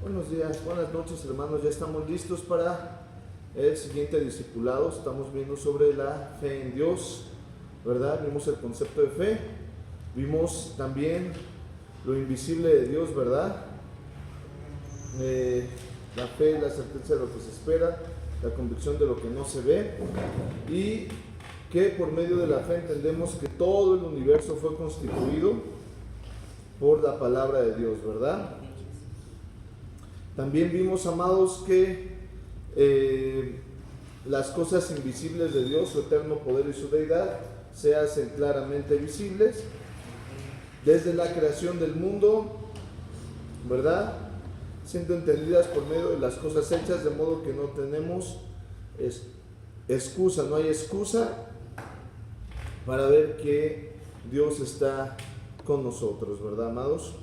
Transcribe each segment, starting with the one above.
Buenos días, buenas noches hermanos, ya estamos listos para el siguiente discipulado. Estamos viendo sobre la fe en Dios, ¿verdad? Vimos el concepto de fe, vimos también lo invisible de Dios, ¿verdad? La fe, la certeza de lo que se espera, la convicción de lo que no se ve, y que por medio de la fe entendemos que todo el universo fue constituido por la palabra de Dios, ¿verdad? También vimos, amados, que las cosas invisibles de Dios, su eterno poder y su deidad, se hacen claramente visibles desde la creación del mundo, ¿verdad? Siendo entendidas por medio de las cosas hechas, de modo que no tenemos excusa, no hay excusa para ver que Dios está con nosotros, ¿verdad, amados?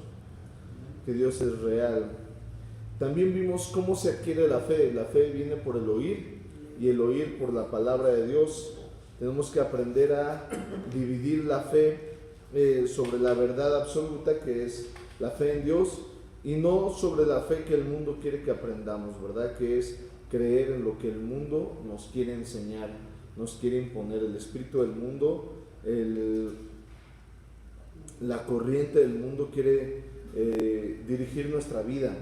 Que Dios es real. También vimos cómo se adquiere la fe. La fe viene por el oír y el oír por la palabra de Dios. Tenemos que aprender a dividir la fe sobre la verdad absoluta, que es la fe en Dios, y no sobre la fe que el mundo quiere que aprendamos, ¿verdad? Que es creer en lo que el mundo nos quiere enseñar, nos quiere imponer. El espíritu del mundo, la corriente del mundo quiere dirigir nuestra vida,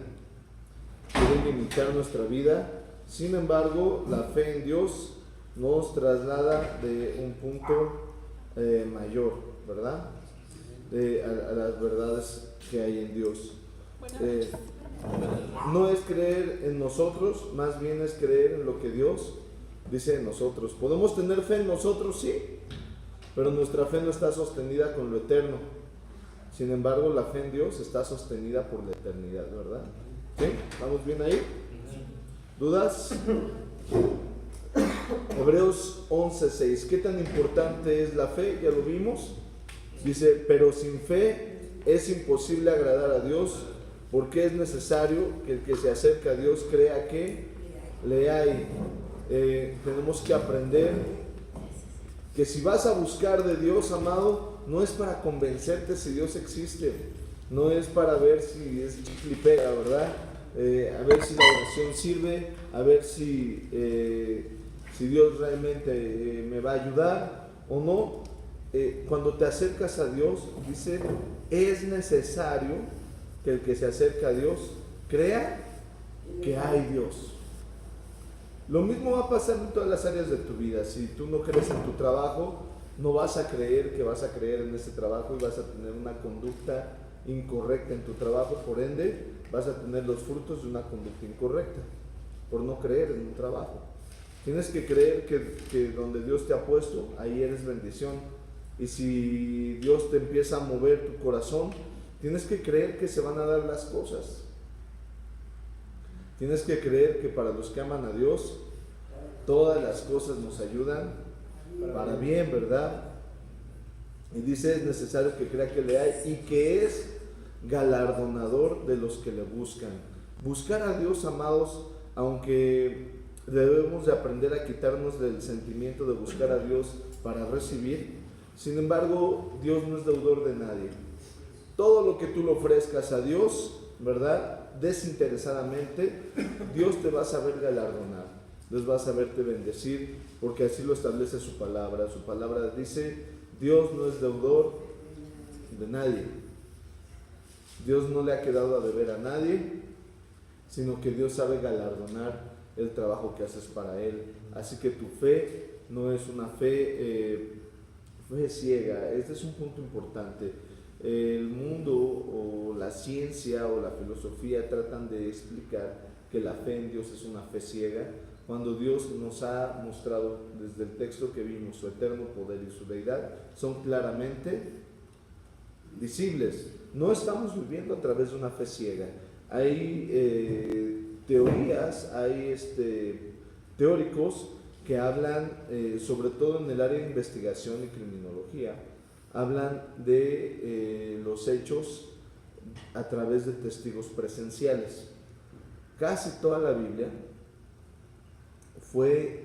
quiere limitar nuestra vida. Sin embargo, la fe en Dios nos traslada de un punto mayor, ¿verdad? A las verdades que hay en Dios. No es creer en nosotros, más bien es creer en lo que Dios dice de nosotros. Podemos tener fe en nosotros, sí, pero nuestra fe no está sostenida con lo eterno. Sin embargo, la fe en Dios está sostenida por la eternidad, ¿verdad? ¿Sí? ¿Vamos bien ahí? ¿Dudas? Hebreos 11:6. ¿Qué tan importante es la fe? Ya lo vimos. Dice, pero sin fe es imposible agradar a Dios, porque es necesario que el que se acerca a Dios crea que le hay. Tenemos que aprender que si vas a buscar de Dios, amado, no es para convencerte si Dios existe, no es para ver si es flipera, ¿verdad? A ver si la oración sirve, a ver si Dios realmente me va a ayudar o no. Cuando te acercas a Dios, dice, es necesario que el que se acerca a Dios crea que hay Dios. Lo mismo va a pasar en todas las áreas de tu vida. Si tú no crees en tu trabajo, no vas a creer que vas a creer en ese trabajo y vas a tener una conducta incorrecta en tu trabajo. Por ende, vas a tener los frutos de una conducta incorrecta por no creer en un trabajo. Tienes que creer que donde Dios te ha puesto, ahí eres bendición. Y si Dios te empieza a mover tu corazón, tienes que creer que se van a dar las cosas. Tienes que creer que para los que aman a Dios, todas las cosas nos ayudan para bien, ¿verdad? Y dice, es necesario que crea que le hay y que es galardonador de los que le buscan. Buscar a Dios, amados, aunque debemos de aprender a quitarnos del sentimiento de buscar a Dios para recibir, sin embargo, Dios no es deudor de nadie. Todo lo que tú le ofrezcas a Dios, ¿verdad?, desinteresadamente, Dios te va a saber galardonar, Dios va a saberte bendecir, porque así lo establece su palabra. Su palabra dice, Dios no es deudor de nadie. Dios no le ha quedado a deber a nadie, sino que Dios sabe galardonar el trabajo que haces para Él. Así que tu fe no es una fe ciega. Este es un punto importante. El mundo o la ciencia o la filosofía tratan de explicar que la fe en Dios es una fe ciega, cuando Dios nos ha mostrado desde el texto que vimos, su eterno poder y su deidad son claramente visibles. No estamos viviendo a través de una fe ciega. Hay teorías, hay teóricos que hablan, sobre todo en el área de investigación y criminología, hablan de los hechos a través de testigos presenciales. Casi toda la Biblia fue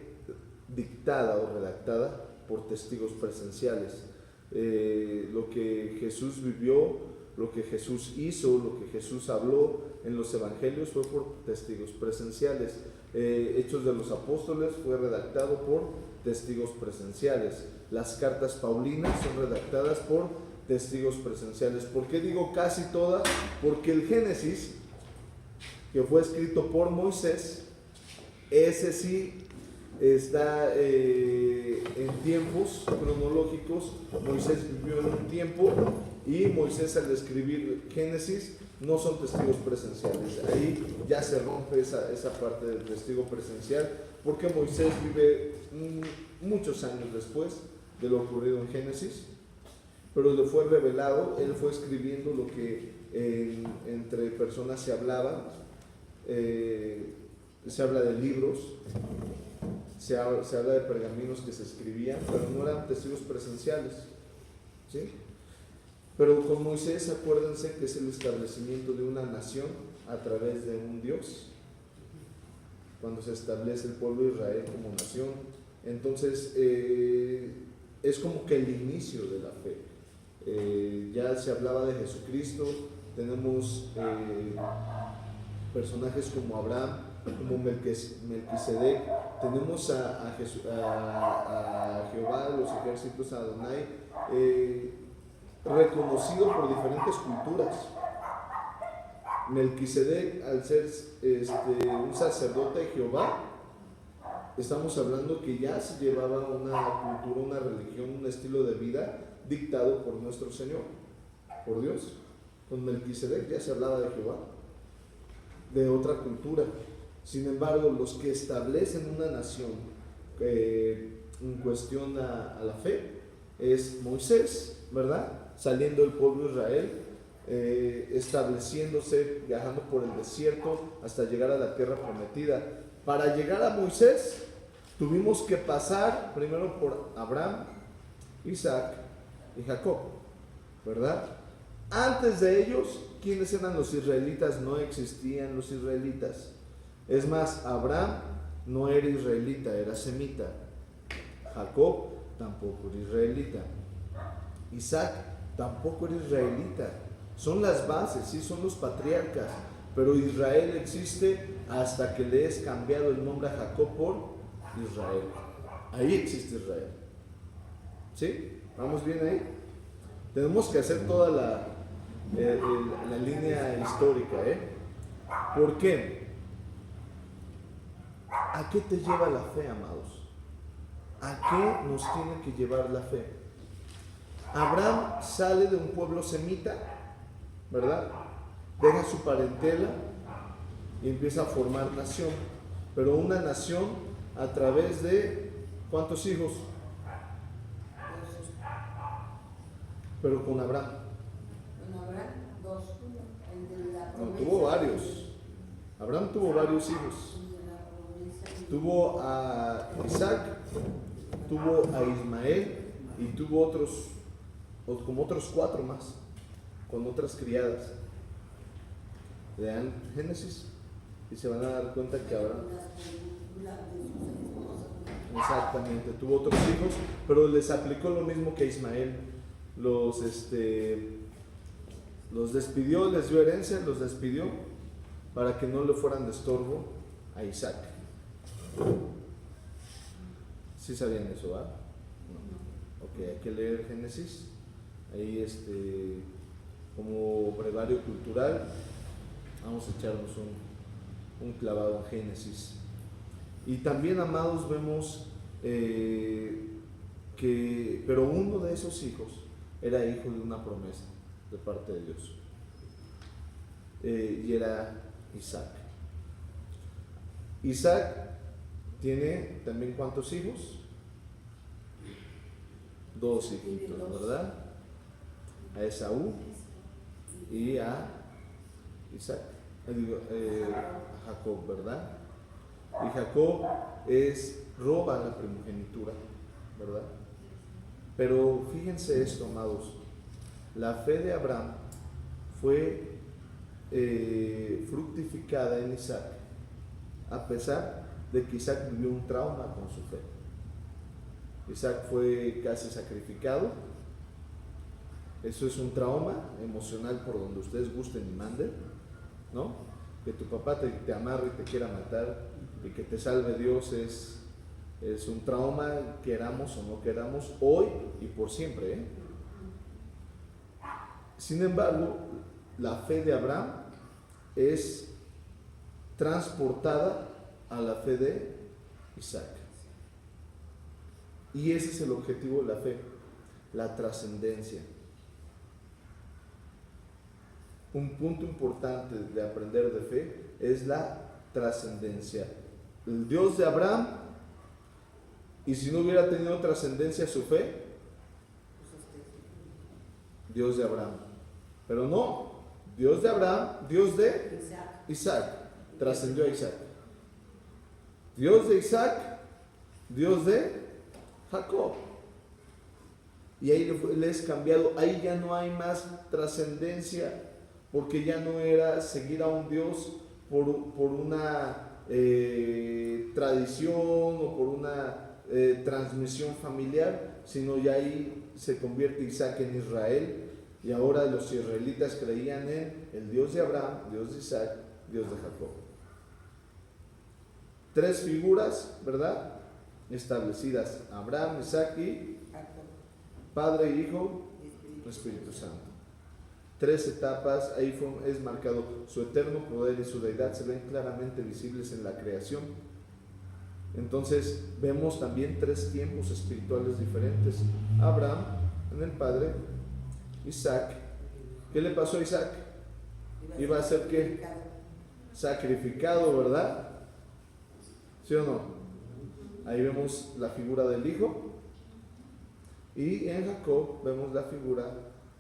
dictada o redactada por testigos presenciales. Lo que Jesús vivió lo que Jesús hizo, lo que Jesús habló en los evangelios fue por testigos presenciales. Hechos de los Apóstoles fue redactado por testigos presenciales. Las cartas paulinas son redactadas por testigos presenciales. ¿Por qué digo casi todas? Porque el Génesis, que fue escrito por Moisés, ese sí está en tiempos cronológicos. Moisés vivió en un tiempo y Moisés, al escribir Génesis, no son testigos presenciales. Ahí ya se rompe esa parte del testigo presencial, porque Moisés vive muchos años después de lo ocurrido en Génesis, pero le fue revelado. Él fue escribiendo lo que entre personas se hablaba. Se habla de libros, se habla de pergaminos que se escribían, pero no eran testigos presenciales, ¿sí? Pero con Moisés, acuérdense que es el establecimiento de una nación a través de un Dios, cuando se establece el pueblo de Israel como nación. Entonces es como que el inicio de la fe. Ya se hablaba de Jesucristo. Tenemos personajes como Abraham, como Melquisedec. Tenemos a Jehová de los ejércitos, a Adonai, reconocido por diferentes culturas. Melquisedec, al ser un sacerdote de Jehová, estamos hablando que ya se llevaba una cultura, una religión, un estilo de vida dictado por nuestro Señor, por Dios. Con Melquisedec ya se hablaba de Jehová, de otra cultura. Sin embargo, los que establecen una nación en cuestión a la fe es Moisés, ¿verdad? Saliendo del pueblo de Israel, estableciéndose, viajando por el desierto hasta llegar a la tierra prometida. Para llegar a Moisés tuvimos que pasar primero por Abraham, Isaac y Jacob, ¿verdad? Antes de ellos, ¿quiénes eran los israelitas? No existían los israelitas. Es más, Abraham no era israelita, era semita. Jacob tampoco era israelita. Isaac tampoco era israelita. Son las bases, sí, son los patriarcas, pero Israel existe hasta que le es cambiado el nombre a Jacob por Israel. Ahí existe Israel. ¿Sí? ¿Vamos bien ahí? Tenemos que hacer toda la línea histórica, ¿Por qué? ¿A qué te lleva la fe, amados? ¿A qué nos tiene que llevar la fe? Abraham sale de un pueblo semita, ¿verdad? Deja su parentela y empieza a formar nación, pero una nación a través de ¿cuántos hijos? Pero con Abraham. Con Abraham, dos. No, tuvo varios. Abraham tuvo varios hijos. Tuvo a Isaac, tuvo a Ismael y tuvo como otros 4 más, con otras criadas. Lean Génesis y se van a dar cuenta que Abraham, exactamente, tuvo otros hijos, pero les aplicó lo mismo que a Ismael. Los despidió, les dio herencia, los despidió para que no le fueran de estorbo a Isaac. ¿Sí sabían eso, va? No. Ok, hay que leer Génesis. Ahí como brevario cultural vamos a echarnos un clavado en Génesis. Y también, amados, vemos pero uno de esos hijos era hijo de una promesa de parte de Dios, y era Isaac. Isaac tiene también ¿cuántos hijos? 2 hijitos, ¿verdad? A Esaú y a Isaac, a Jacob, ¿verdad? Y Jacob roba la primogenitura, ¿verdad? Pero fíjense esto, amados, la fe de Abraham fue fructificada en Isaac, a pesar de que Isaac vivió un trauma con su fe. Isaac fue casi sacrificado Eso es un trauma emocional por donde ustedes gusten y manden, ¿no? Que tu papá te amarre y te quiera matar y que te salve Dios es un trauma, queramos o no queramos, hoy y por siempre, ¿eh? Sin embargo, la fe de Abraham es transportada a la fe de Isaac. Y ese es el objetivo de la fe, la trascendencia. Un punto importante de aprender de fe es la trascendencia. El Dios de Abraham, y si no hubiera tenido trascendencia su fe, Dios de Abraham. Pero no, Dios de Abraham, Dios de Isaac, trascendió a Isaac. Dios de Isaac, Dios de Jacob. Y ahí le es cambiado, ahí ya no hay más trascendencia, porque ya no era seguir a un Dios por una tradición o por una transmisión familiar, sino ya ahí se convierte Isaac en Israel, y ahora los israelitas creían en el Dios de Abraham, Dios de Isaac, Dios de Jacob. Tres figuras, ¿verdad?, establecidas: Abraham, Isaac y Padre, Hijo, Espíritu Santo. Tres etapas, ahí es marcado su eterno poder y su deidad, se ven claramente visibles en la creación. Entonces vemos también tres tiempos espirituales diferentes: Abraham en el Padre, Isaac. ¿Qué le pasó a Isaac? Iba a ser ¿qué? Sacrificado, ¿verdad? ¿Sí o no? Ahí vemos la figura del Hijo, y en Jacob vemos la figura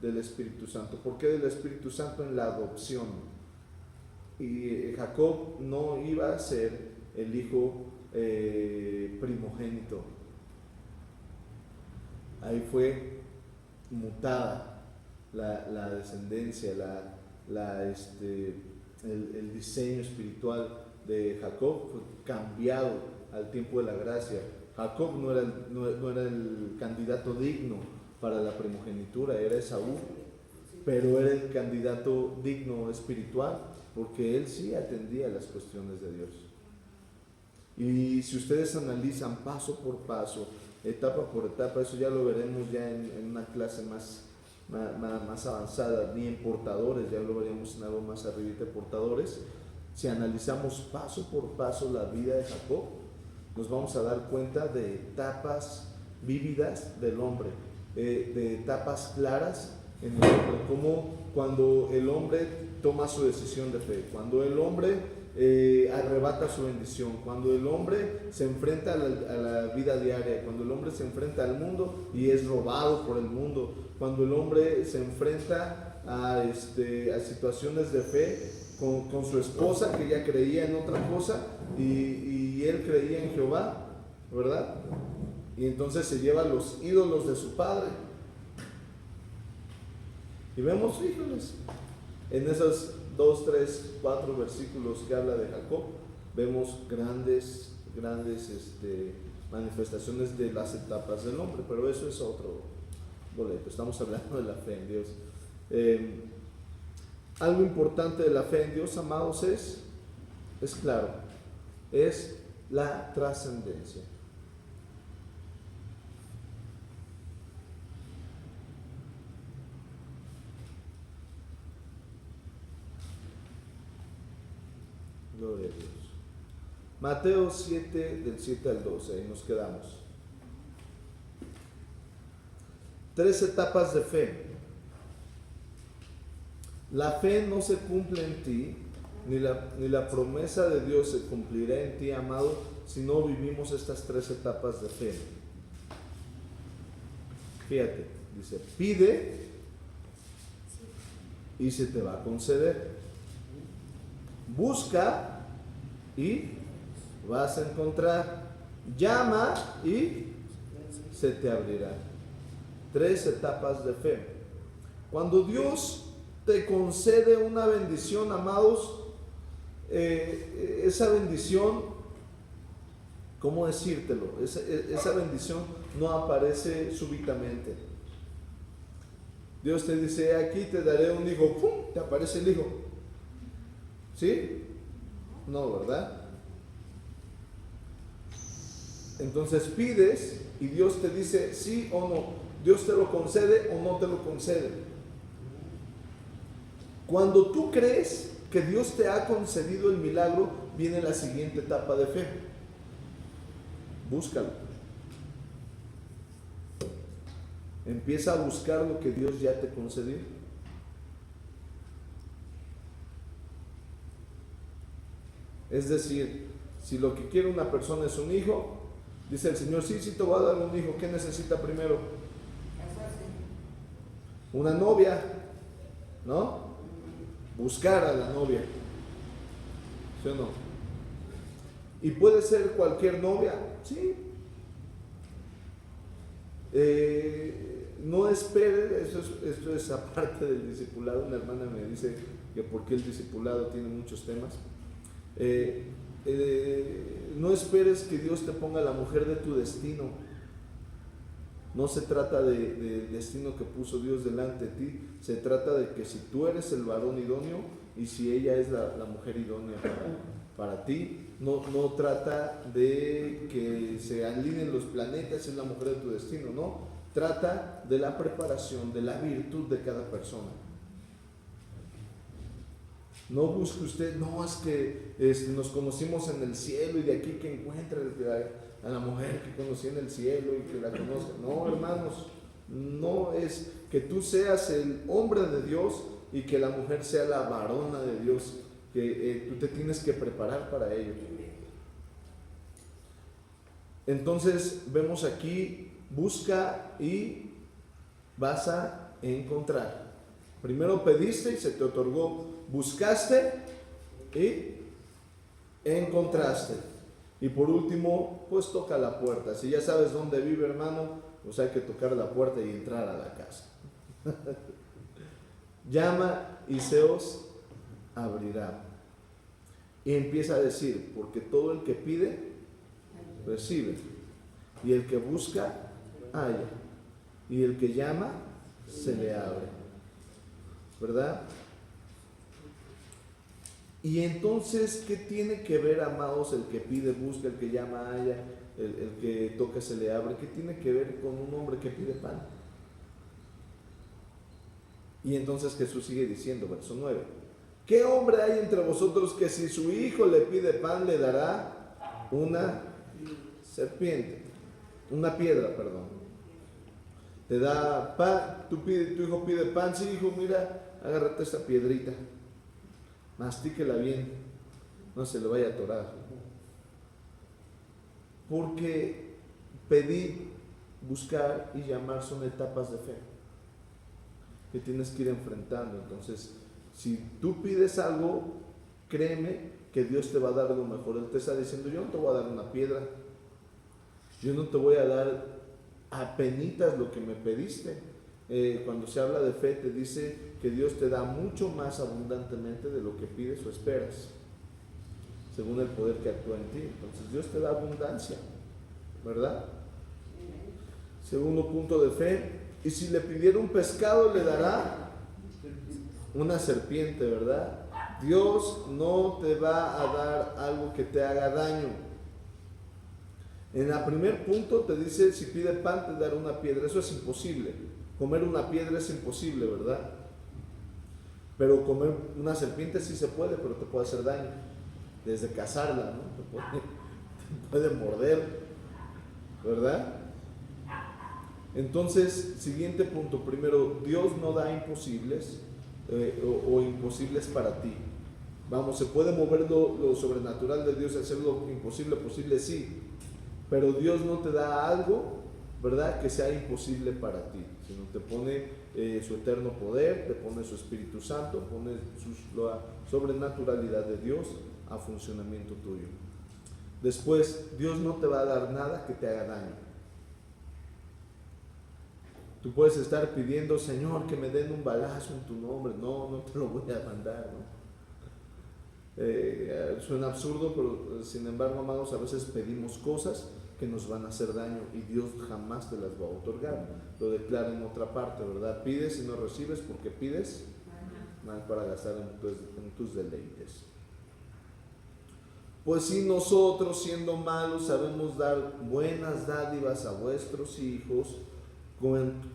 del Espíritu Santo. ¿Por qué del Espíritu Santo? En la adopción. Y Jacob no iba a ser el hijo primogénito. Ahí fue mutada la descendencia, el diseño espiritual de Jacob fue cambiado al tiempo de la gracia. Jacob no era el candidato digno para la primogenitura, era Esaú, pero era el candidato digno espiritual, porque él sí atendía las cuestiones de Dios. Y si ustedes analizan paso por paso, etapa por etapa, eso ya lo veremos ya en una clase más avanzada, ni en portadores, ya lo veríamos en algo más arribita de portadores. Si analizamos paso por paso la vida de Jacob, nos vamos a dar cuenta de etapas vívidas del hombre, de etapas claras en el hombre, como cuando el hombre toma su decisión de fe, cuando el hombre arrebata su bendición, cuando el hombre se enfrenta a la vida diaria, cuando el hombre se enfrenta al mundo y es robado por el mundo, cuando el hombre se enfrenta a situaciones de fe con su esposa, que ella creía en otra cosa y él creía en Jehová, ¿verdad? Y entonces se lleva los ídolos de su padre. Y vemos, híjoles, en esos 2, 3, 4 versículos que habla de Jacob, vemos grandes manifestaciones de las etapas del hombre, pero eso es otro boleto. Estamos hablando de la fe en Dios. Algo importante de la fe en Dios, amados, es claro, es la trascendencia. Gloria a Dios. Mateo 7, del 7 al 12, ahí nos quedamos. 3 etapas de fe. La fe no se cumple en ti, ni la promesa de Dios se cumplirá en ti, amado, si no vivimos estas 3 etapas de fe. Fíjate, dice: pide y se te va a conceder. Busca y vas a encontrar. Llama y se te abrirá. 3 etapas de fe. Cuando Dios te concede una bendición, amados, esa bendición, ¿cómo decírtelo? Esa bendición no aparece súbitamente. Dios te dice, aquí te daré un hijo, ¡pum!, te aparece el hijo. ¿Sí? No, ¿verdad? Entonces pides y Dios te dice sí o no. Dios te lo concede o no te lo concede. Cuando tú crees que Dios te ha concedido el milagro, viene la siguiente etapa de fe. Búscalo. Empieza a buscar lo que Dios ya te concedió. Es decir, si lo que quiere una persona es un hijo, dice el Señor, sí, te voy a dar un hijo. ¿Qué necesita primero? Una novia, ¿no? Buscar a la novia, ¿sí o no? Y puede ser cualquier novia, sí. No espere, esto es aparte del discipulado. Una hermana me dice que porque el discipulado tiene muchos temas. No esperes que Dios te ponga la mujer de tu destino. No se trata del destino que puso Dios delante de ti. Se trata de que si tú eres el varón idóneo y si ella es la mujer idónea para ti, no trata de que se alineen los planetas, es la mujer de tu destino, no. Trata de la preparación, de la virtud de cada persona. No busque usted, no, es que nos conocimos en el cielo y de aquí que encuentre a la mujer que conocí en el cielo y que la conozca. No, hermanos, no es que tú seas el hombre de Dios y que la mujer sea la varona de Dios, que tú te tienes que preparar para ello. Entonces vemos aquí, busca y vas a encontrar. Primero pediste y se te otorgó, buscaste y encontraste. Y por último, pues toca la puerta. Si ya sabes dónde vive, hermano, pues hay que tocar la puerta y entrar a la casa. Llama y se os abrirá. Y empieza a decir, porque todo el que pide, recibe. Y el que busca, halla. Y el que llama, se le abre. ¿Verdad? Y entonces, ¿qué tiene que ver, amados, el que pide, busca, el que llama, halla, el que toca, se le abre? ¿Qué tiene que ver con un hombre que pide pan? Y entonces Jesús sigue diciendo, verso 9, ¿qué hombre hay entre vosotros que si su hijo le pide pan, le dará una serpiente? Una piedra, perdón. Te da pan, tu hijo pide pan, sí, hijo, mira, agárrate esta piedrita. Mastíquela bien, no se le vaya a atorar. Porque pedir, buscar y llamar son etapas de fe que tienes que ir enfrentando. Entonces, si tú pides algo, créeme que Dios te va a dar lo mejor. Él te está diciendo, yo no te voy a dar una piedra, yo no te voy a dar apenitas lo que me pediste. Cuando se habla de fe, te dice que Dios te da mucho más abundantemente de lo que pides o esperas, según el poder que actúa en ti. Entonces Dios te da abundancia, ¿verdad? Segundo punto de fe, y si le pidiera un pescado, le dará una serpiente, ¿verdad? Dios no te va a dar algo que te haga daño. En el primer punto te dice, si pide pan, te dará una piedra. Eso es imposible. Comer una piedra es imposible, ¿verdad? Pero comer una serpiente sí se puede, pero te puede hacer daño. Desde cazarla, ¿no? Te puede morder, ¿verdad? Entonces, siguiente punto. Primero, Dios no da imposibles o imposibles para ti. Vamos, se puede mover lo sobrenatural de Dios, hacer lo imposible posible, sí. Pero Dios no te da algo, ¿verdad?, que sea imposible para ti, sino te pone su eterno poder, te pone su Espíritu Santo, pone la sobrenaturalidad de Dios a funcionamiento tuyo. Después, Dios no te va a dar nada que te haga daño. Tú puedes estar pidiendo, Señor, que me den un balazo en tu nombre. No, no te lo voy a mandar, ¿no? Suena absurdo, pero sin embargo, amados, a veces pedimos cosas que nos van a hacer daño y Dios jamás te las va a otorgar. Lo declara en otra parte, ¿verdad? Pides y no recibes porque pides mal para gastar en tus deleites. Pues si nosotros, siendo malos, sabemos dar buenas dádivas a vuestros hijos,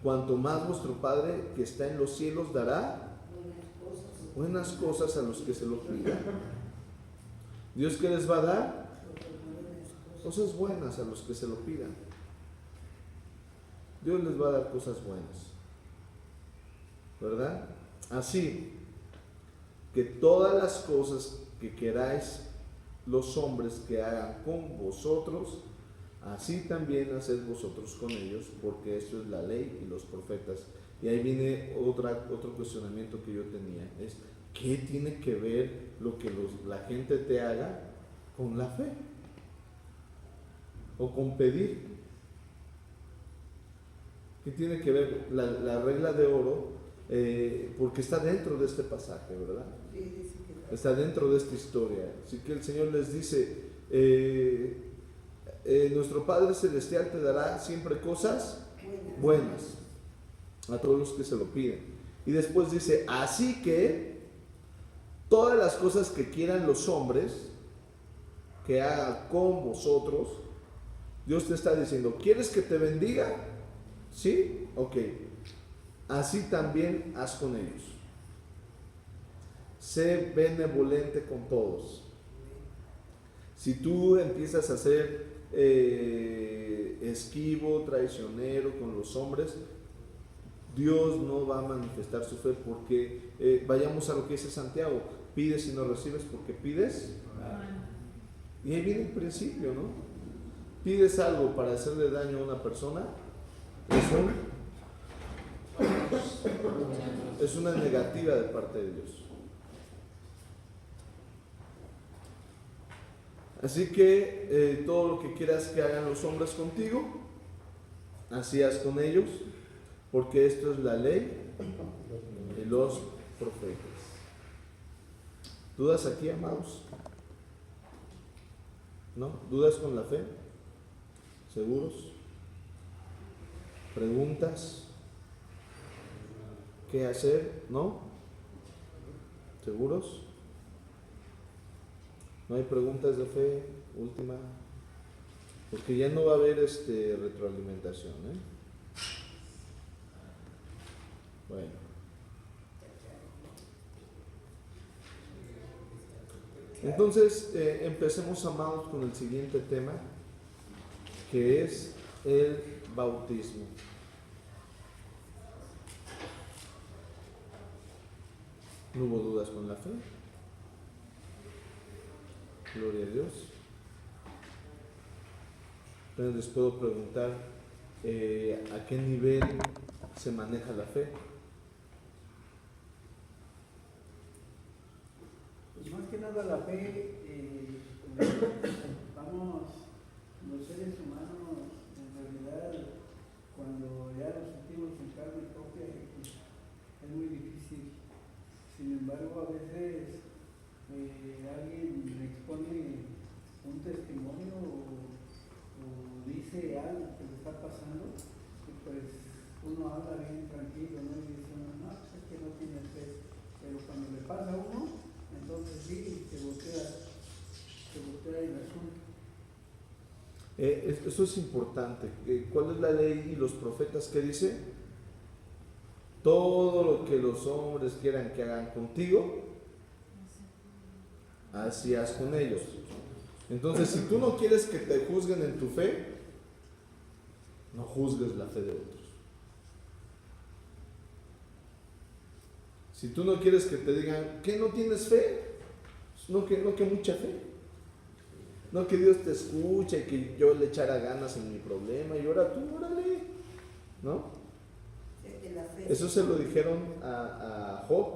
cuanto más vuestro Padre que está en los cielos dará buenas cosas a los que se lo pidan. ¿Dios qué les va a dar? Cosas buenas a los que se lo pidan. Dios les va a dar cosas buenas, ¿verdad? Así que todas las cosas que queráis los hombres que hagan con vosotros, así también haced vosotros con ellos, porque esto es la ley y los profetas. Y ahí viene otro cuestionamiento que yo tenía, es ¿qué tiene que ver lo que la gente te haga con la fe? O con pedir. ¿Qué tiene que ver la regla de oro? Porque está dentro de este pasaje, ¿verdad? Está dentro de esta historia. Así que el Señor les dice, nuestro Padre Celestial te dará siempre cosas buenas a todos los que se lo piden. Y después dice, así que todas las cosas que quieran los hombres que hagan con vosotros, Dios te está diciendo, ¿quieres que te bendiga? ¿Sí? Ok. Así también haz con ellos. Sé benevolente con todos. Si tú empiezas a ser esquivo, traicionero con los hombres, Dios no va a manifestar su fe, porque vayamos a lo que dice Santiago, pides y no recibes porque pides. Y ahí viene el principio, ¿no? Pides algo para hacerle daño a una persona, es una negativa de parte de Dios. Así que todo lo que quieras que hagan los hombres contigo, así haz con ellos, porque esto es la ley y los profetas. ¿Dudas aquí, amados? ¿No? ¿Dudas con la fe? ¿Seguros? ¿Preguntas? ¿Qué hacer? ¿No? ¿Seguros? ¿No hay preguntas de fe? Última. Porque ya no va a haber retroalimentación, Bueno. Entonces, empecemos, amados, con el siguiente tema, que es el bautismo. ¿No hubo dudas con la fe? Gloria a Dios. Entonces les puedo preguntar, ¿a qué nivel se maneja la fe? Pues más que nada la fe, vamos, los seres humanos, en realidad, cuando ya lo sentimos en carne propia, pues, es muy difícil. Sin embargo, a veces alguien expone un testimonio o dice algo que le está pasando, y pues uno habla bien tranquilo, ¿no? Y dice, no, pues es que no tiene fe. Pero cuando le pasa a uno, entonces sí, se voltea el asunto. Eso es importante. ¿Cuál es la ley y los profetas que dice? Todo lo que los hombres quieran que hagan contigo, así haz con ellos. Entonces, si tú no quieres que te juzguen en tu fe, no juzgues la fe de otros. Si tú no quieres que te digan, ¿qué no tienes fe? No que mucha fe. No que Dios te escuche, que yo le echara ganas en mi problema y ahora tú, órale, ¿no? Eso se lo dijeron a Job.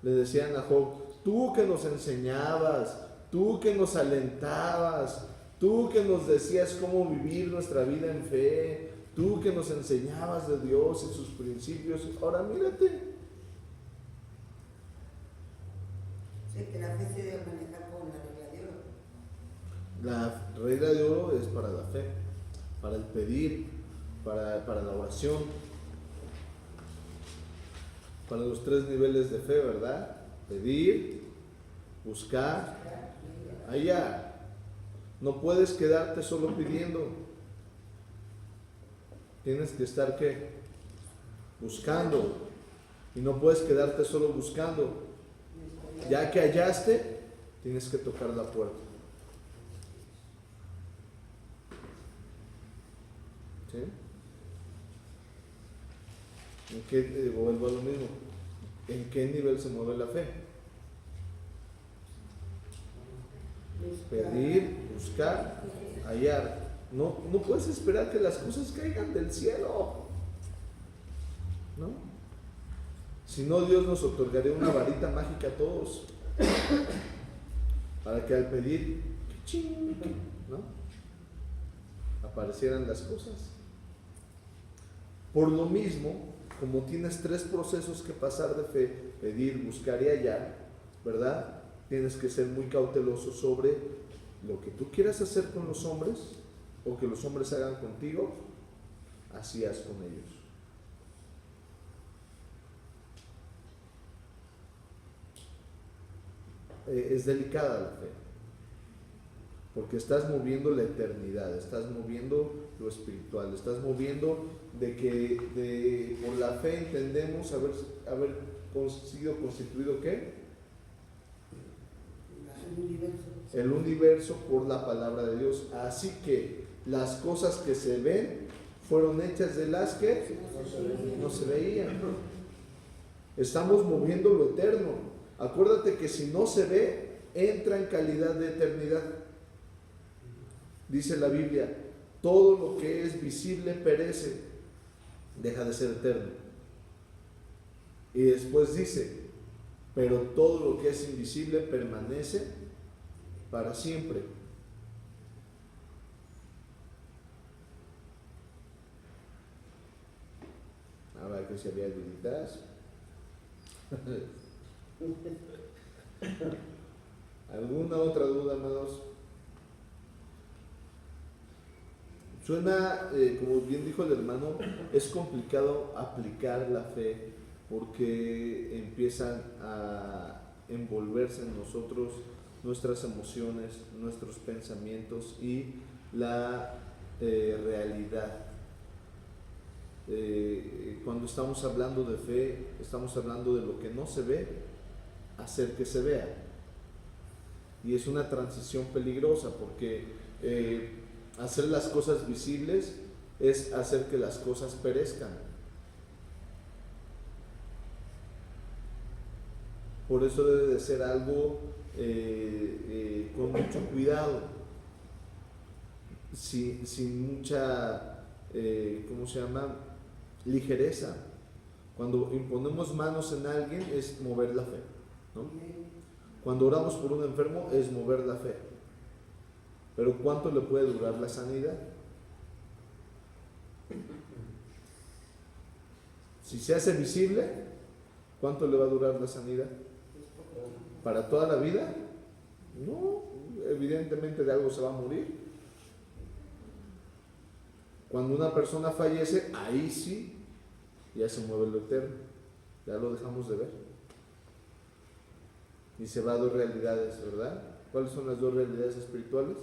Le decían a Job, tú que nos enseñabas, tú que nos alentabas, tú que nos decías cómo vivir nuestra vida en fe, tú que nos enseñabas de Dios y sus principios, ahora mírate. Sí, que la fe se debe manejar con la regla de oro. La regla de oro es para la fe. para el pedir, para la oración, para los 3 niveles de fe, ¿verdad? Pedir, buscar, hallar. No puedes quedarte solo pidiendo. Tienes que estar, ¿qué? Buscando. Y no puedes quedarte solo buscando. Ya que hallaste, tienes que tocar la puerta. ¿Sí? ¿En qué, vuelvo a lo mismo, ¿en qué nivel se mueve la fe? Pedir, buscar, hallar. No puedes esperar que las cosas caigan del cielo, ¿no? Si no, Dios nos otorgaría una varita mágica a todos para que al pedir, ¿no?, aparecieran las cosas. Por lo mismo, como tienes 3 procesos que pasar de fe, pedir, buscar y hallar, ¿verdad? Tienes que ser muy cauteloso sobre lo que tú quieras hacer con los hombres o que los hombres hagan contigo, así haz con ellos. Es delicada la fe, porque estás moviendo la eternidad, estás moviendo lo espiritual, estás moviendo de que por la fe entendemos haber sido constituido ¿qué? El universo por la palabra de Dios. Así que las cosas que se ven fueron hechas de las que no se veían. Estamos moviendo lo eterno. Acuérdate que si no se ve, entra en calidad de eternidad. Dice la Biblia, todo lo que es visible perece, deja de ser eterno. Y después dice, pero todo lo que es invisible permanece para siempre. A ver que si había habilidades. ¿Alguna otra duda, hermanos? Suena, como bien dijo el hermano, es complicado aplicar la fe porque empiezan a envolverse en nosotros nuestras emociones, nuestros pensamientos y la realidad. Cuando estamos hablando de fe, estamos hablando de lo que no se ve, hacer que se vea. Y es una transición peligrosa porque hacer las cosas visibles es hacer que las cosas perezcan. Por eso debe de ser algo con mucho cuidado, sin mucha, ¿cómo se llama?, ligereza. Cuando imponemos manos en alguien es mover la fe, ¿no? Cuando oramos por un enfermo es mover la fe. Pero ¿cuánto le puede durar la sanidad? Si se hace visible, ¿cuánto le va a durar la sanidad? ¿Para toda la vida? No, evidentemente de algo se va a morir. Cuando una persona fallece, ahí sí, ya se mueve lo eterno, ya lo dejamos de ver. Y se va a 2 realidades, ¿verdad? ¿Cuáles son las 2 realidades espirituales?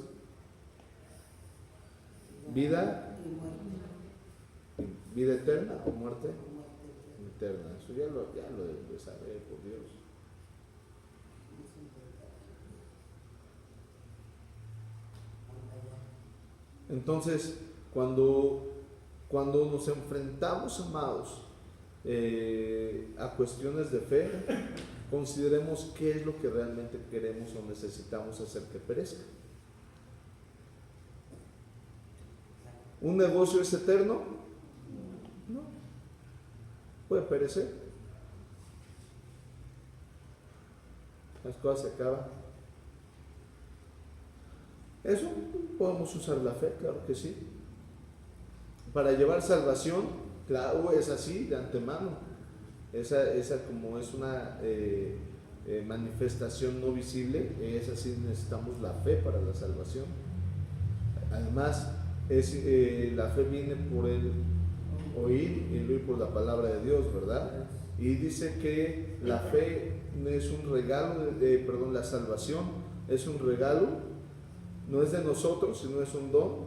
Vida, vida eterna o muerte eterna. Eso ya lo deben de saber, por Dios. Entonces, cuando nos enfrentamos, amados, a cuestiones de fe, consideremos qué es lo que realmente queremos o necesitamos hacer que perezca. ¿Un negocio es eterno? No. Puede perecer. Las cosas se acaban. Eso podemos usar la fe, claro que sí. Para llevar salvación, claro, es así de antemano. Esa como es una manifestación no visible, es así, necesitamos la fe para la salvación. Además, la fe viene por el oír y el oír por la palabra de Dios, ¿verdad? Y dice que la fe es un regalo, la salvación es un regalo, no es de nosotros, sino es un don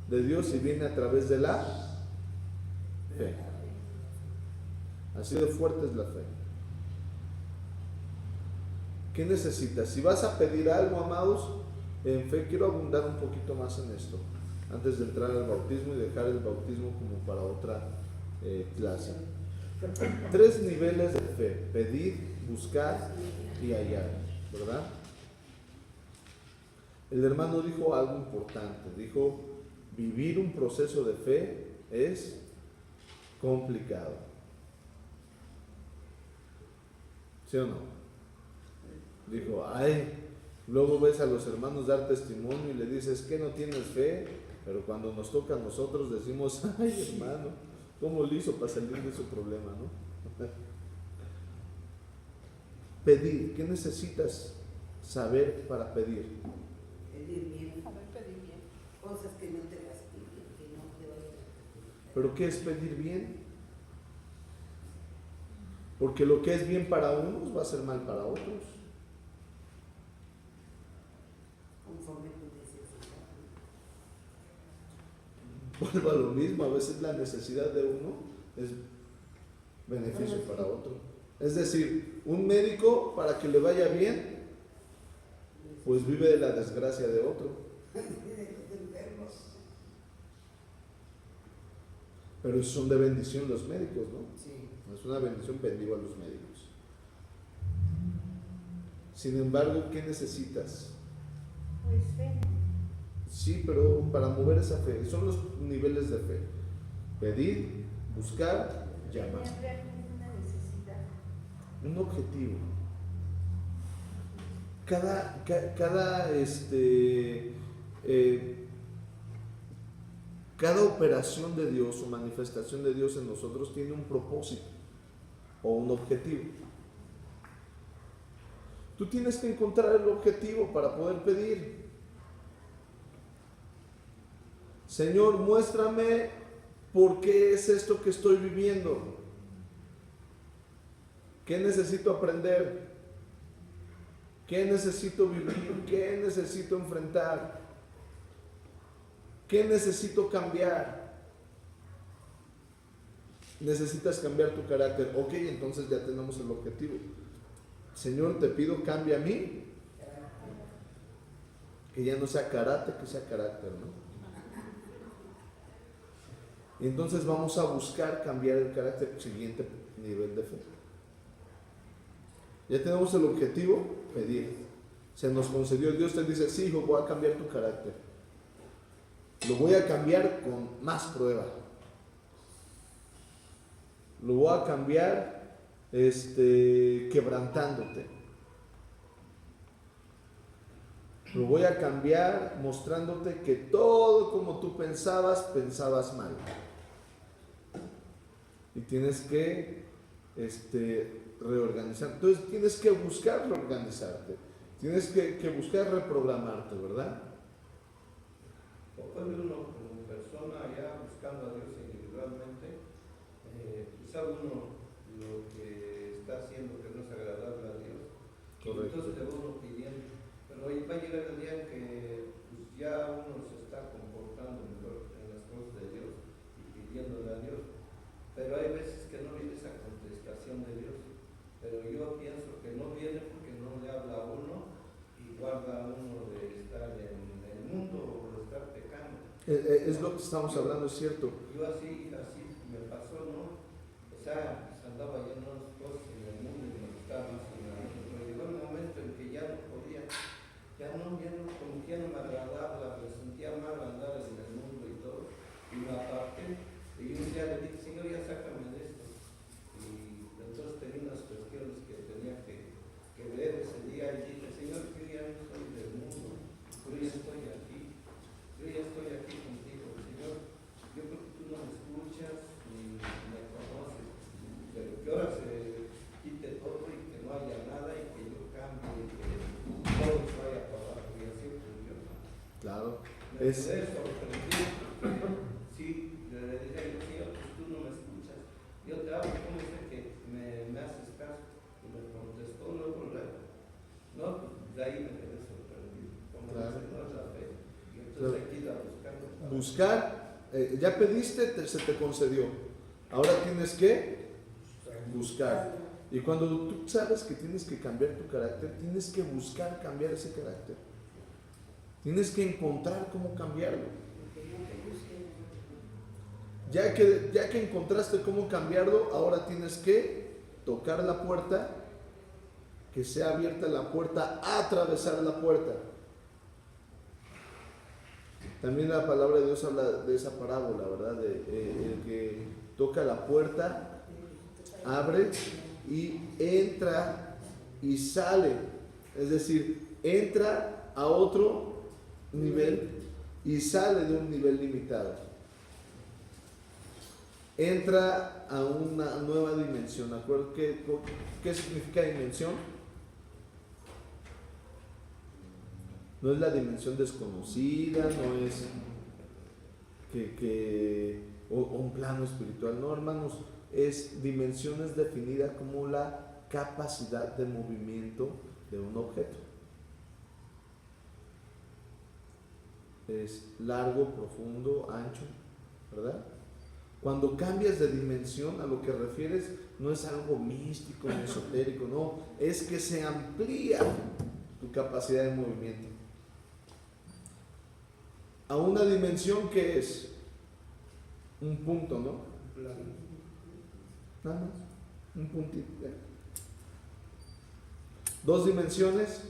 de Dios y viene a través de la fe. Así de fuerte es la fe. ¿Qué necesitas? Si vas a pedir algo, amados, en fe, quiero abundar un poquito más en esto, antes de entrar al bautismo y dejar el bautismo como para otra clase. 3 niveles de fe: pedir, buscar y hallar, ¿verdad? El hermano dijo algo importante, dijo, vivir un proceso de fe es complicado. ¿Sí o no? Dijo, luego ves a los hermanos dar testimonio y le dices que no tienes fe, pero cuando nos toca a nosotros decimos, ay hermano, ¿cómo lo hizo para salir de su problema, no? Pedir, ¿qué necesitas saber para pedir? Pedir bien. Saber pedir bien. Cosas que no te las piden, que no te vayan a... ¿Pero qué es pedir bien? Porque lo que es bien para unos va a ser mal para otros. Conforme tu necesidad. Vuelvo a lo mismo, a veces la necesidad de uno es beneficio para otro. Es decir, un médico, para que le vaya bien, pues vive de la desgracia de otro. Pero son de bendición los médicos, ¿no? Sí. Es una bendición, bendigo a los médicos. Sin embargo, ¿qué necesitas? Pues fe. Sí, pero para mover esa fe, son los niveles de fe: pedir, buscar, llamar. Tener realmente una necesidad. Un objetivo. Cada operación de Dios o manifestación de Dios en nosotros tiene un propósito o un objetivo. Tú tienes que encontrar el objetivo para poder pedir. Señor, muéstrame por qué es esto que estoy viviendo. ¿Qué necesito aprender? ¿Qué necesito vivir? ¿Qué necesito enfrentar? ¿Qué necesito cambiar? Necesitas cambiar tu carácter. Ok, entonces ya tenemos el objetivo. Señor, te pido, cambia a mí. Que ya no sea karate, que sea carácter, ¿no? Y entonces vamos a buscar cambiar el carácter, siguiente nivel de fe. Ya tenemos el objetivo, pedir. Se nos concedió, Dios te dice, sí, hijo, voy a cambiar tu carácter. Lo voy a cambiar con más prueba. Lo voy a cambiar quebrantándote. Lo voy a cambiar mostrándote que todo como tú pensabas mal. Y tienes que reorganizar. Entonces tienes que buscar reorganizarte. Tienes que buscar reprogramarte, ¿verdad? O puede uno como persona ya buscando a Dios individualmente, sabe uno lo que está haciendo que no es agradable a Dios. Correcto. Entonces le va uno pidiendo. Pero ahí va a llegar el día en que pues, ya uno se está comportando mejor en las cosas de Dios y pidiéndole a Dios. Pero hay veces que no viene esa contestación de Dios. Pero yo pienso que no viene porque no le habla a uno y guarda a uno de estar en el mundo o de estar pecando. Es lo que estamos hablando, es cierto. Yo así me pasó, ¿no? O sea, pues andaba lleno de cosas en el mundo y me gustaba más en el mundo. Pero llegó el momento en que ya no podía, como que ya no me agradaba, me sentía mal andar en el mundo y todo. Y me aparté. Y un día le dije, Señor, ya sácame de esto. Y entonces tenía unas cuestiones que tenía que ver ese día y dije, Señor, yo ya no soy del mundo, yo ya estoy aquí. Yo ya estoy aquí contigo, Señor. Yo creo que tú no me escuchas ni me conoces, pero que ahora se quite todo y que no haya nada y que yo cambie y que todo se vaya para abajo. Y así ocurrió. Claro. Me quedé sorprendido. buscar, ya pediste, se te concedió. Ahora tienes que buscar. Y cuando tú sabes que tienes que cambiar tu carácter, tienes que buscar cambiar ese carácter. Tienes que encontrar cómo cambiarlo. Ya que encontraste cómo cambiarlo, ahora tienes que tocar la puerta, que sea abierta la puerta, atravesar la puerta. También la palabra de Dios habla de esa parábola, ¿verdad? El que toca la puerta, abre y entra y sale. Es decir, entra a otro nivel y sale de un nivel limitado. Entra a una nueva dimensión. ¿Acuerdo? ¿Qué significa dimensión? No es la dimensión desconocida, no es o un plano espiritual, no, hermanos, es dimensiones definidas como la capacidad de movimiento de un objeto. Es largo, profundo, ancho, ¿verdad? Cuando cambias de dimensión, a lo que refieres no es algo místico ni esotérico, no, es que se amplía tu capacidad de movimiento a una dimensión que es un punto, ¿no? Nada más, un puntito. Dos dimensiones,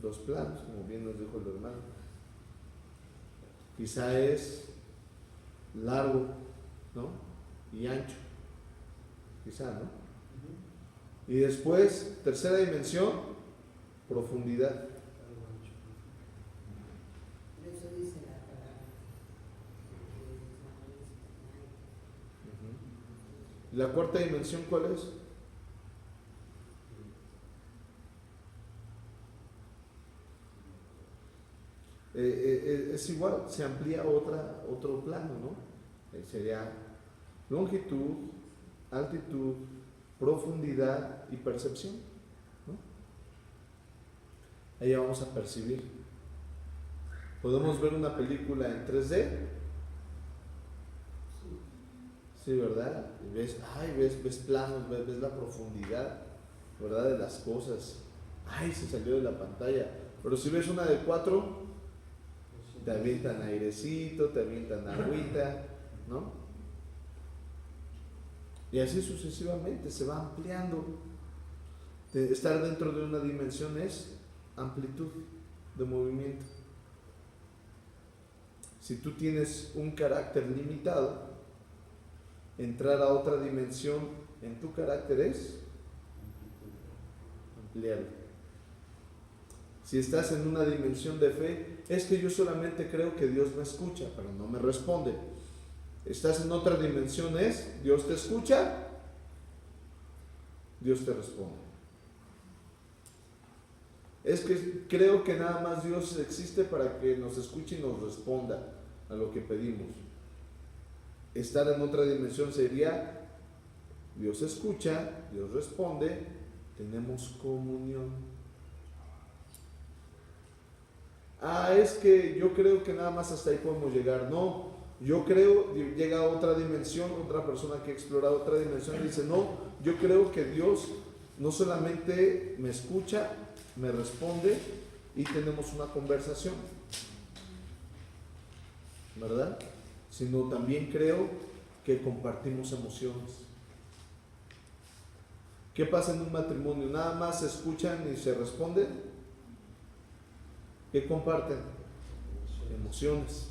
dos planos, como bien nos dijo el hermano. Quizá es largo, ¿no? Y ancho, quizá, ¿no? Y después, tercera dimensión, profundidad. Eso dice la palabra. ¿La cuarta dimensión cuál es? Es igual, se amplía otro plano, ¿no? Sería longitud, altitud, profundidad y percepción, ¿no? Ahí vamos a percibir. ¿Podemos ver una película en 3D? Sí, ¿verdad? Y ves planos, ves la profundidad, ¿verdad? De las cosas. Ay, se salió de la pantalla. Pero si ves una de 4, te avientan airecito, te avientan agüita, ¿no? Y así sucesivamente se va ampliando. Estar dentro de una dimensión es amplitud de movimiento. Si tú tienes un carácter limitado, entrar a otra dimensión en tu carácter es ampliarlo. Si estás en una dimensión de fe, es que yo solamente creo que Dios me escucha, pero no me responde. Estás en otra dimensión, es Dios te escucha, Dios te responde. Es que creo que nada más Dios existe para que nos escuche y nos responda a lo que pedimos. Estar en otra dimensión sería Dios escucha, Dios responde, tenemos comunión. Es que yo creo que nada más hasta ahí podemos llegar. No, yo creo, llega a otra dimensión, otra persona que ha explorado otra dimensión y dice, no, yo creo que Dios no solamente me escucha, me responde y tenemos una conversación, ¿verdad? Sino también creo que compartimos emociones. ¿Qué pasa en un matrimonio? ¿Nada más se escuchan y se responden? ¿Qué comparten? Emociones.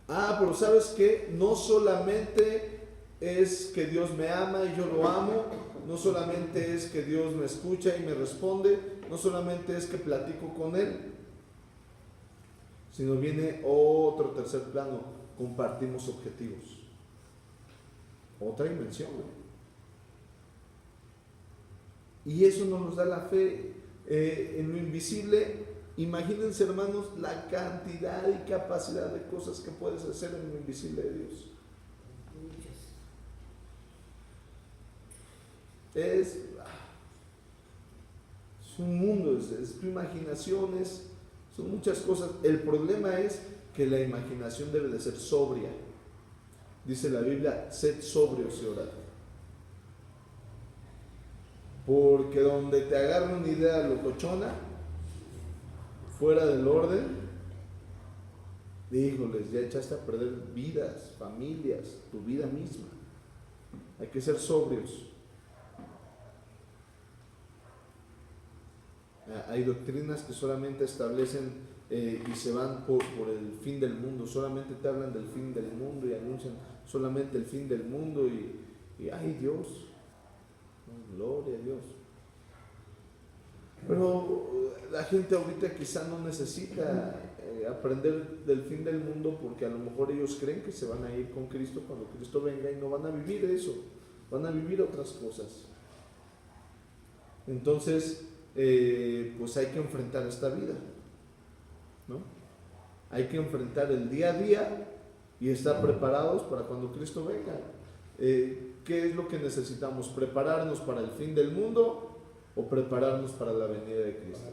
Pero ¿sabes qué? No solamente es que Dios me ama y yo lo amo, no solamente es que Dios me escucha y me responde, no solamente es que platico con Él, sino viene otro tercer plano, compartimos objetivos. Otra dimensión, ¿no? Y eso nos da la fe en lo invisible. Imagínense, hermanos, la cantidad y capacidad de cosas que puedes hacer en lo invisible de Dios. Es un mundo, es tu imaginación, es Son muchas cosas. El problema es que la imaginación debe de ser sobria. Dice la Biblia, sed sobrios y orad. Porque donde te agarre una idea locochona, fuera del orden, híjoles, ya echaste a perder vidas, familias, tu vida misma. Hay que ser sobrios. Hay doctrinas que solamente establecen y se van por el fin del mundo, solamente te hablan del fin del mundo y anuncian solamente el fin del mundo y ¡ay Dios! Gloria a Dios. Pero la gente ahorita quizá no necesita aprender del fin del mundo porque a lo mejor ellos creen que se van a ir con Cristo cuando Cristo venga y no van a vivir eso, van a vivir otras cosas. Entonces, pues hay que enfrentar esta vida, ¿no? Hay que enfrentar el día a día y estar preparados para cuando Cristo venga. ¿Qué es lo que necesitamos? ¿Prepararnos para el fin del mundo o prepararnos para la venida de Cristo?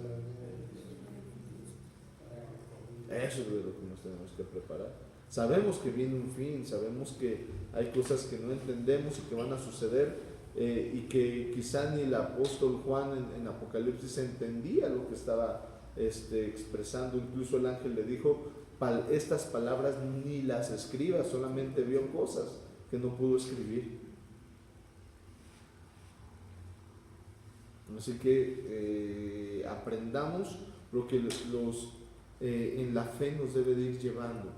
Eso es lo que nos tenemos que preparar. Sabemos que viene un fin, sabemos que hay cosas que no entendemos y que van a suceder, y que quizá ni el apóstol Juan en Apocalipsis entendía lo que estaba expresando. Incluso el ángel le dijo, estas palabras ni las escribas, solamente vio cosas que no pudo escribir. Así que aprendamos lo que en la fe nos debe de ir llevando.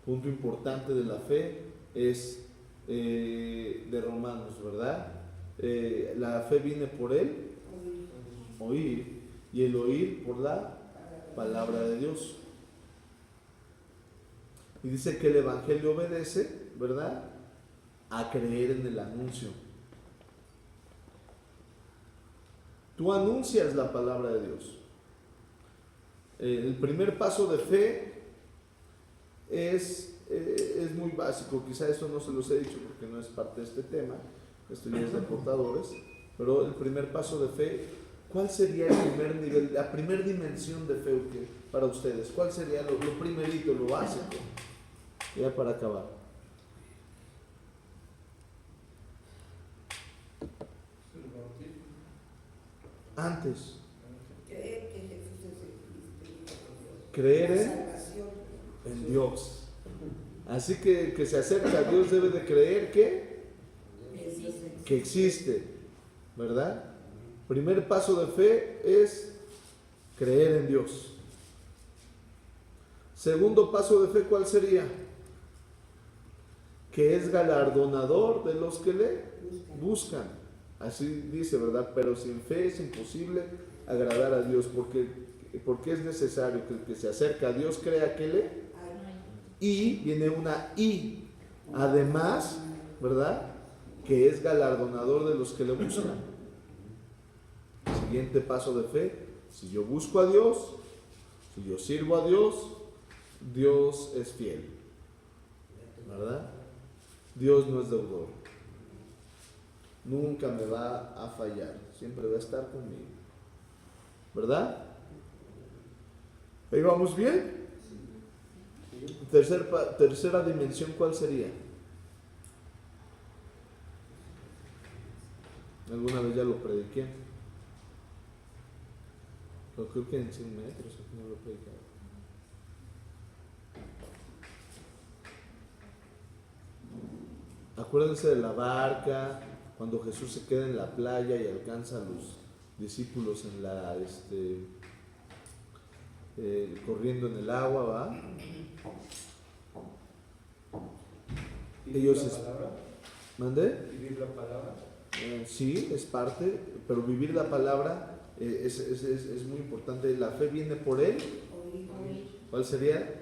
Punto importante de la fe es de Romanos, ¿verdad? La fe viene por el oír, y el oír por la palabra de Dios. Y dice que el evangelio obedece, ¿verdad?, a creer en el anuncio. Tú anuncias la palabra de Dios. El primer paso de fe es muy básico. Quizá eso no se los he dicho porque no es parte de este tema, esto ya es de portadores, pero el primer paso de fe, ¿cuál sería el primer nivel, la primera dimensión de fe para ustedes? ¿Cuál sería lo primerito, lo básico? Ya para acabar. Antes. Creer que Jesús es el Cristo. Creer La salvación. en Dios. Así que se acerca a Dios debe de creer que existe, ¿verdad? Primer paso de fe es creer en Dios. Segundo paso de fe, ¿cuál sería? Que es galardonador de los que le buscan. Así dice, ¿verdad? Pero sin fe es imposible agradar a Dios, porque es necesario que el que se acerca a Dios crea que le... Y viene una y, además, ¿verdad?, que es galardonador de los que le buscan. Siguiente paso de fe: si yo busco a Dios, si yo sirvo a Dios, Dios es fiel, ¿verdad? Dios no es deudor, nunca me va a fallar, siempre va a estar conmigo, ¿verdad? ¿Ahí vamos bien? Tercera dimensión, ¿cuál sería? Alguna vez ya lo prediqué, pero creo que en 100 metros no lo he predicado. Acuérdense de la barca, cuando Jesús se queda en la playa y alcanza a los discípulos en la corriendo en el agua, ¿va? Ellos ¿Mandé? Vivir la palabra. Sí, es parte, pero vivir la palabra es muy importante. La fe viene por él. ¿Cuál sería?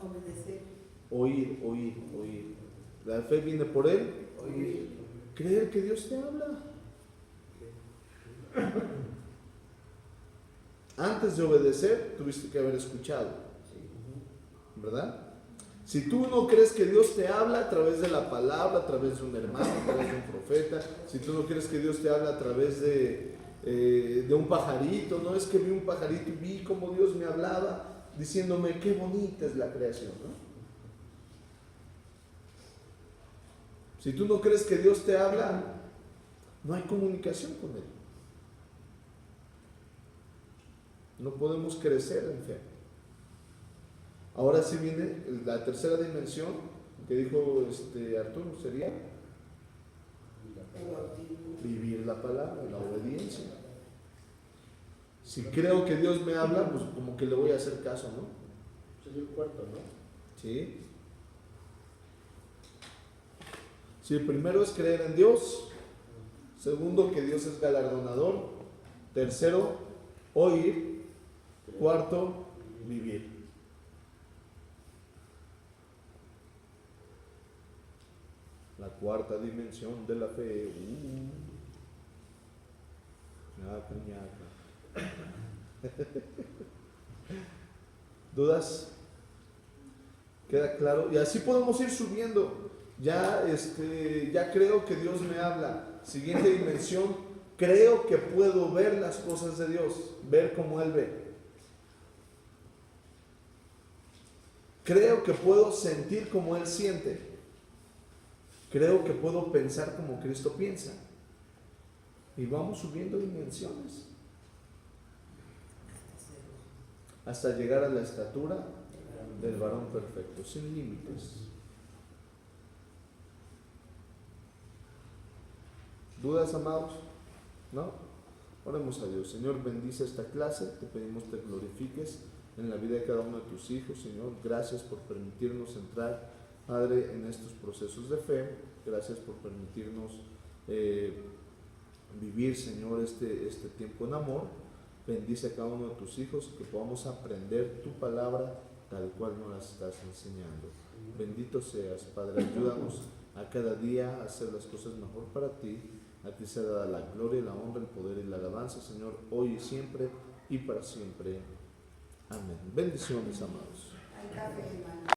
Obedecer. Oír. La fe viene por él. Creer que Dios te habla. Antes de obedecer, tuviste que haber escuchado, ¿verdad? Si tú no crees que Dios te habla a través de la palabra, a través de un hermano, a través de un profeta, si tú no crees que Dios te habla a través de de un pajarito, no es que vi un pajarito y vi como Dios me hablaba diciéndome qué bonita es la creación, ¿no? Si tú no crees que Dios te habla, no hay comunicación con Él. No podemos crecer en fe. Ahora sí viene la tercera dimensión que dijo Arturo, sería vivir la palabra, la obediencia. Si creo que Dios me habla, pues como que le voy a hacer caso, ¿no? Sería el cuarto, ¿no? Sí. Sí, el primero es creer en Dios. Segundo, que Dios es galardonador. Tercero, oír. Cuarto, vivir. La cuarta dimensión de la fe. Ñaca, ñaca. ¿Dudas? ¿Queda claro? Y así podemos ir subiendo. Ya creo que Dios me habla. Siguiente dimensión, creo que puedo ver las cosas de Dios, ver como Él ve. Creo que puedo sentir como Él siente. Creo que puedo pensar como Cristo piensa. Y vamos subiendo dimensiones hasta llegar a la estatura del varón perfecto, sin límites. ¿Dudas, amados? ¿No? Oremos a Dios. Señor, bendice esta clase. Te pedimos te glorifiques en la vida de cada uno de tus hijos. Señor, gracias por permitirnos entrar, Padre, en estos procesos de fe. Gracias por permitirnos vivir, Señor, este tiempo en amor. Bendice a cada uno de tus hijos y que podamos aprender tu palabra tal cual nos la estás enseñando. Bendito seas, Padre. Ayúdanos a cada día a hacer las cosas mejor para ti. A ti sea dada la gloria, la honra, el poder y la alabanza, Señor, hoy y siempre y para siempre. Amén. Bendiciones, amados. Hay café, hermano.